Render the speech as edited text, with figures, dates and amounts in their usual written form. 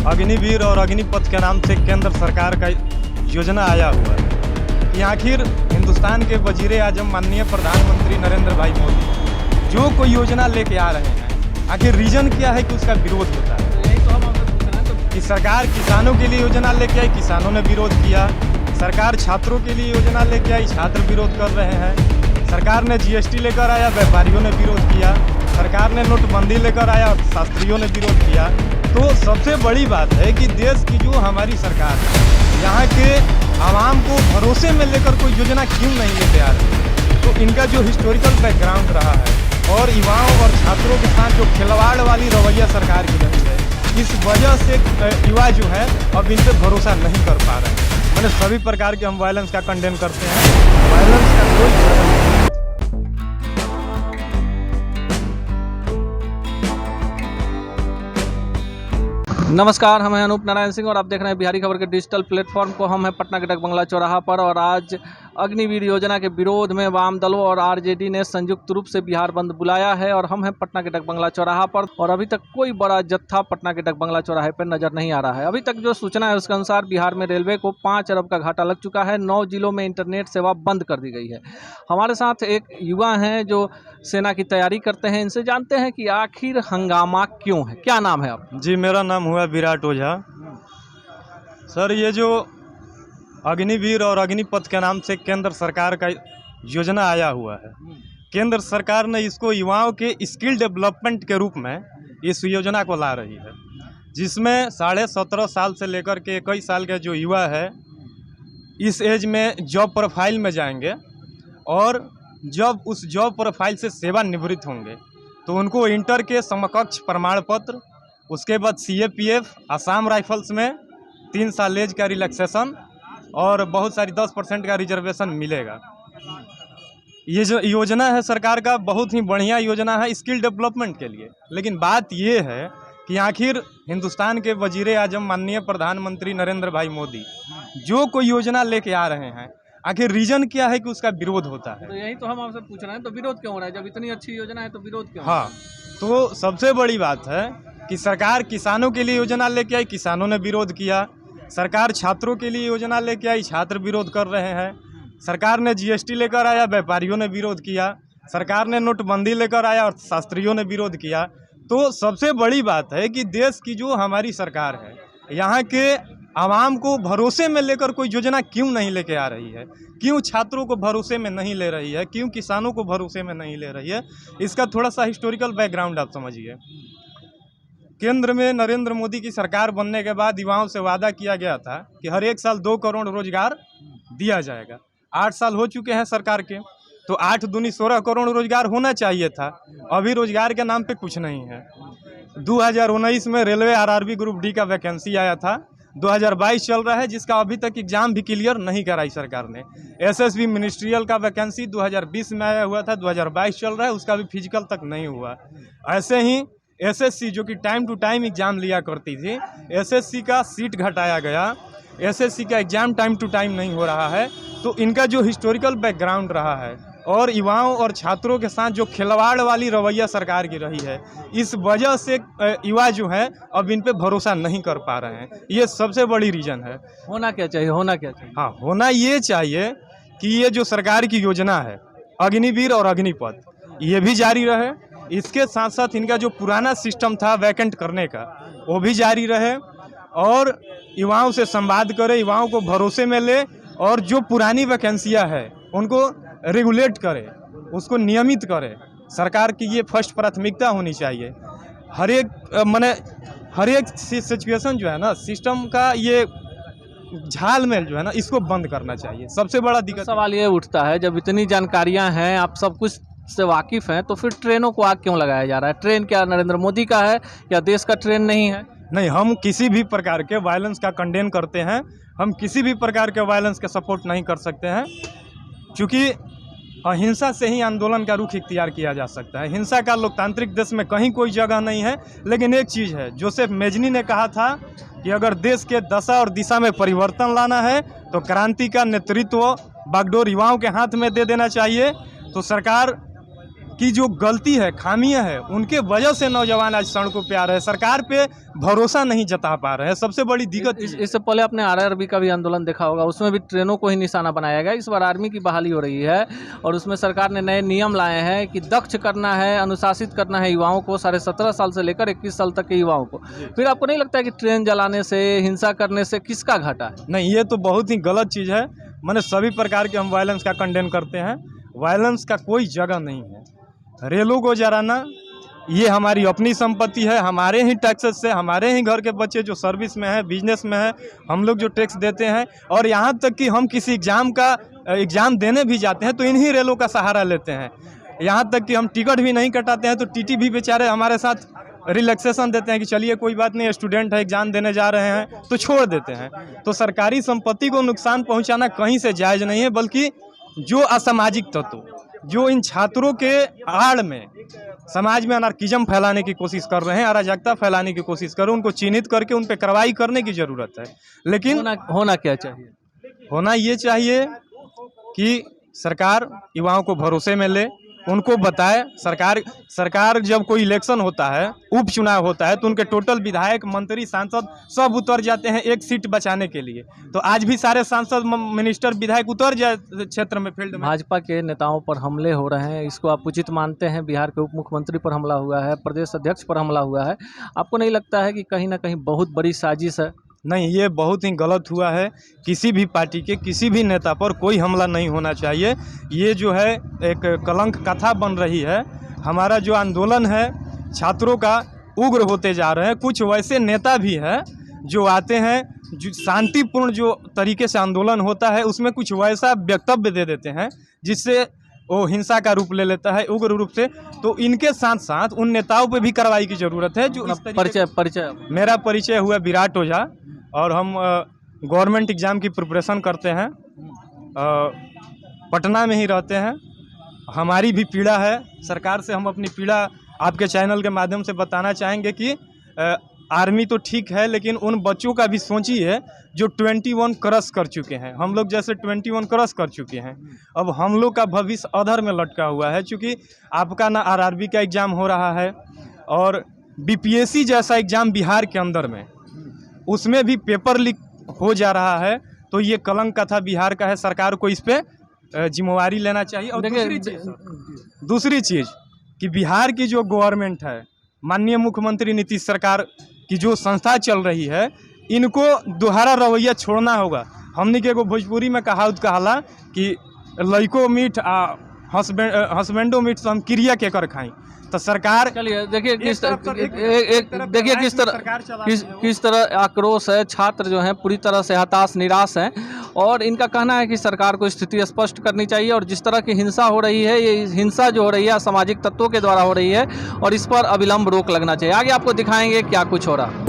अग्निवीर और अग्निपथ के नाम से केंद्र सरकार का योजना आया हुआ है कि आखिर हिंदुस्तान के वजीर आजम माननीय प्रधानमंत्री नरेंद्र भाई मोदी जो कोई योजना लेके आ रहे हैं, आखिर रीजन क्या है कि उसका विरोध होता है। तो यही तो हम आपसे पूछ रहे हैं। तो कि सरकार किसानों के लिए योजना लेके आई, किसानों ने विरोध किया। सरकार छात्रों के लिए योजना लेके आई, छात्र विरोध कर रहे हैं। सरकार ने जीएसटी लेकर आया, व्यापारियों ने विरोध किया। सरकार ने नोटबंदी लेकर आया, शास्त्रियों ने विरोध किया। तो सबसे बड़ी बात है कि देश की जो हमारी सरकार है, यहाँ के आवाम को भरोसे में लेकर कोई योजना क्यों नहीं लेके आ रही। तो इनका जो हिस्टोरिकल बैकग्राउंड रहा है और युवाओं और छात्रों के साथ जो खिलवाड़ वाली रवैया सरकार की रही है, इस वजह से युवा जो है अब इन पर भरोसा नहीं कर पा रहे हैं। मैंने सभी प्रकार के हम वायलेंस का कंडेम करते हैं। वायलेंस का कोई जगह नहीं। नमस्कार, हम हैं अनूप नारायण सिंह और आप देख रहे हैं बिहारी खबर के डिजिटल प्लेटफॉर्म को। हम हैं पटना के डकबंगला चौराहा पर और आज अग्निवीर योजना के विरोध में वाम दलों और आरजेडी ने संयुक्त रूप से बिहार बंद बुलाया है और हम हैं पटना के डकबंगला चौराहा पर और अभी तक कोई बड़ा जत्था पटना के डकबंगला चौराहे पर नजर नहीं आ रहा है। अभी तक जो सूचना है उसके अनुसार बिहार में रेलवे को 5 अरब का घाटा लग चुका है। 9 जिलों में इंटरनेट सेवा बंद कर दी गई है। हमारे साथ एक युवा हैं जो सेना की तैयारी करते हैं, इनसे जानते हैं कि आखिर हंगामा क्यों है। क्या नाम है आप? जी, मेरा नाम हुआ विराट ओझा। सर, ये जो अग्निवीर और अग्निपथ के नाम से केंद्र सरकार का योजना आया हुआ है, केंद्र सरकार ने इसको युवाओं के स्किल डेवलपमेंट के रूप में इस योजना को ला रही है, जिसमें 17.5 साल से लेकर के 21 साल के जो युवा है इस एज में जॉब प्रोफाइल में जाएंगे और जब उस जॉब प्रोफाइल से सेवानिवृत्त होंगे तो उनको इंटर के समकक्ष प्रमाण पत्र, उसके बाद सीएपीएफ, असम राइफल्स में 3 साल एज का रिलैक्सेशन और बहुत सारी 10% का रिजर्वेशन मिलेगा। ये जो योजना है सरकार का बहुत ही बढ़िया योजना है स्किल डेवलपमेंट के लिए। लेकिन बात ये है कि आखिर हिंदुस्तान के वजीर आजम माननीय प्रधानमंत्री नरेंद्र भाई मोदी जो कोई योजना लेके आ रहे हैं, आखिर रीजन क्या है कि उसका विरोध होता है। तो यही तो हम आपसे पूछ रहे हैं। तो विरोध क्यों हो रहा है? जब इतनी अच्छी योजना है तो विरोध क्यों? हाँ, तो सबसे बड़ी बात है कि सरकार किसानों के लिए योजना लेके आई, किसानों ने विरोध किया। सरकार छात्रों के लिए योजना लेके आई, छात्र विरोध कर रहे हैं। सरकार ने जीएसटी लेकर आया, व्यापारियों ने विरोध किया। सरकार ने नोटबंदी लेकर आया और शास्त्रियों ने विरोध किया। तो सबसे बड़ी बात है कि देश की जो हमारी सरकार है, यहाँ के आवाम को भरोसे में लेकर कोई योजना क्यों नहीं लेके आ रही है, क्यों छात्रों को भरोसे में नहीं ले रही है, क्यों किसानों को भरोसे में नहीं ले रही है। इसका थोड़ा सा हिस्टोरिकल बैकग्राउंड आप समझिए। केंद्र में नरेंद्र मोदी की सरकार बनने के बाद युवाओं से वादा किया गया था कि हर एक साल 2 करोड़ रोजगार दिया जाएगा। 8 साल हो चुके हैं सरकार के, तो 8 दूनी 16 करोड़ रोजगार होना चाहिए था। अभी रोजगार के नाम पे कुछ नहीं है। 2019 में रेलवे आरआरबी ग्रुप डी का वैकेंसी आया था, 2022 चल रहा है जिसका अभी तक एग्जाम भी क्लियर नहीं कराई सरकार ने। एसएसबी मिनिस्ट्रियल का वैकेंसी 2020 में आया हुआ था, 2022 चल रहा है, उसका भी फिजिकल तक नहीं हुआ। ऐसे ही एसएससी जो कि टाइम टू टाइम एग्जाम लिया करती थी, एसएससी का सीट घटाया गया, एसएससी का एग्जाम टाइम टू टाइम नहीं हो रहा है। तो इनका जो हिस्टोरिकल बैकग्राउंड रहा है और युवाओं और छात्रों के साथ जो खिलवाड़ वाली रवैया सरकार की रही है, इस वजह से युवा जो है अब इन पे भरोसा नहीं कर पा रहे हैं। ये सबसे बड़ी रीज़न है। होना क्या चाहिए? होना क्या चाहिए? हाँ, होना ये चाहिए कि ये जो सरकार की योजना है अग्निवीर और अग्निपथ, ये भी जारी रहे। इसके साथ साथ इनका जो पुराना सिस्टम था वैकेंट करने का, वो भी जारी रहे और युवाओं से संवाद करे, युवाओं को भरोसे में ले और जो पुरानी वैकेंसियाँ है उनको रेगुलेट करे, उसको नियमित करे। सरकार की ये फर्स्ट प्राथमिकता होनी चाहिए। हर एक सिचुएशन जो है ना, सिस्टम का ये झालमेल जो है ना, इसको बंद करना चाहिए। सबसे बड़ा दिक्कत सवाल ये उठता है, जब इतनी जानकारियां हैं, आप सब कुछ से वाकिफ़ हैं, तो फिर ट्रेनों को आग क्यों लगाया जा रहा है? ट्रेन क्या नरेंद्र मोदी का है या देश का ट्रेन नहीं है? नहीं, हम किसी भी प्रकार के वायलेंस का कंडेम करते हैं। हम किसी भी प्रकार के वायलेंस का सपोर्ट नहीं कर सकते हैं, क्योंकि अहिंसा से ही आंदोलन का रुख इख्तियार किया जा सकता है। हिंसा का लोकतांत्रिक देश में कहीं कोई जगह नहीं है। लेकिन एक चीज़ है, जोसेफ मेजनी ने कहा था कि अगर देश के दशा और दिशा में परिवर्तन लाना है तो क्रांति का नेतृत्व बागडोर युवाओं के हाथ में दे देना चाहिए। तो सरकार की जो गलती है, खामियां है, उनके वजह से नौजवान आज सड़कों पे आ रहे हैं, सरकार पे भरोसा नहीं जता पा रहे हैं। सबसे बड़ी दिक्कत इससे पहले आपने आरआरबी का भी आंदोलन देखा होगा, उसमें भी ट्रेनों को ही निशाना बनाया गया। इस बार आर्मी की बहाली हो रही है और उसमें सरकार ने नए नियम लाए हैं कि दक्ष करना है, अनुशासित करना है युवाओं को, 17.5 साल से लेकर 21 साल तक के युवाओं को। फिर आपको नहीं लगता है कि ट्रेन जलाने से, हिंसा करने से किसका घाटा है? नहीं, ये तो बहुत ही गलत चीज़ है। मैंने सभी प्रकार के हम वायलेंस का कंडेम करते हैं। वायलेंस का कोई जगह नहीं है। रेलों को जलाना ये हमारी अपनी संपत्ति है, हमारे ही टैक्सेस से, हमारे ही घर के बच्चे जो सर्विस में है, बिजनेस में है, हम लोग जो टैक्स देते हैं, और यहाँ तक कि हम किसी एग्ज़ाम देने भी जाते हैं तो इन्हीं रेलों का सहारा लेते हैं। यहाँ तक कि हम टिकट भी नहीं कटाते हैं तो टीटी भी बेचारे हमारे साथ रिलैक्सेशन देते हैं कि चलिए कोई बात नहीं, स्टूडेंट है, एग्जाम देने जा रहे हैं, तो छोड़ देते हैं। तो सरकारी संपत्ति को नुकसान पहुंचाना कहीं से जायज़ नहीं है, बल्कि जो असामाजिक तत्व जो इन छात्रों के आड़ में समाज में अनार्किज्म फैलाने की कोशिश कर रहे हैं, अराजकता फैलाने की कोशिश कर रहे हैं, उनको चिन्हित करके उन पर कार्रवाई करने की ज़रूरत है। लेकिन होना क्या चाहिए? होना ये चाहिए कि सरकार युवाओं को भरोसे में ले, उनको बताए। सरकार जब कोई इलेक्शन होता है, उपचुनाव होता है, तो उनके टोटल विधायक, मंत्री, सांसद सब उतर जाते हैं एक सीट बचाने के लिए। तो आज भी सारे सांसद, मिनिस्टर, विधायक उतर जाए क्षेत्र में, फील्ड में। भाजपा के नेताओं पर हमले हो रहे हैं, इसको आप उचित मानते हैं? बिहार के उप मुख्यमंत्री पर हमला हुआ है, प्रदेश अध्यक्ष पर हमला हुआ है, आपको नहीं लगता है कि कहीं ना कहीं बहुत बड़ी साजिश है? नहीं, ये बहुत ही गलत हुआ है। किसी भी पार्टी के किसी भी नेता पर कोई हमला नहीं होना चाहिए। ये जो है एक कलंक कथा बन रही है। हमारा जो आंदोलन है छात्रों का, उग्र होते जा रहे हैं। कुछ वैसे नेता भी हैं जो आते हैं, जो शांतिपूर्ण जो तरीके से आंदोलन होता है उसमें कुछ वैसा वक्तव्य दे देते हैं जिससे वो हिंसा का रूप ले लेता है, उग्र रूप से। तो इनके साथ साथ उन नेताओं पे भी कार्रवाई की ज़रूरत है। जो परिचय मेरा परिचय हुआ विराट ओझा, और हम गवर्नमेंट एग्ज़ाम की प्रिपरेशन करते हैं, पटना में ही रहते हैं। हमारी भी पीड़ा है, सरकार से हम अपनी पीड़ा आपके चैनल के माध्यम से बताना चाहेंगे कि आर्मी तो ठीक है, लेकिन उन बच्चों का भी सोचिए जो 21 क्रॉस कर चुके हैं। हम लोग जैसे 21 क्रॉस कर चुके हैं, अब हम लोग का भविष्य अधर में लटका हुआ है। चूँकि आपका ना आरआरबी का एग्ज़ाम हो रहा है और बीपीएससी जैसा एग्ज़ाम बिहार के अंदर में, उसमें भी पेपर लीक हो जा रहा है। तो ये कलंक कथा बिहार का है, सरकार को इस पे जिम्मेवारी लेना चाहिए। और दूसरी चीज़ कि बिहार की जो गवर्नमेंट है, माननीय मुख्यमंत्री नीतीश सरकार की जो संस्था चल रही है, इनको दोहरा रवैया छोड़ना होगा। हमने के एगो भोजपुरी में कहावत कहला कि लइको मीठ आ हस्बैंडो मीठ से हम क्रिया के कर खाई। तो सरकार, चलिए देखिए किस तरह आक्रोश है। छात्र जो हैं पूरी तरह से हताश, निराश हैं और इनका कहना है कि सरकार को स्थिति स्पष्ट करनी चाहिए और जिस तरह की हिंसा हो रही है, ये हिंसा जो हो रही है असामाजिक तत्वों के द्वारा हो रही है और इस पर अविलंब रोक लगना चाहिए। आगे आपको दिखाएंगे क्या कुछ हो रहा है।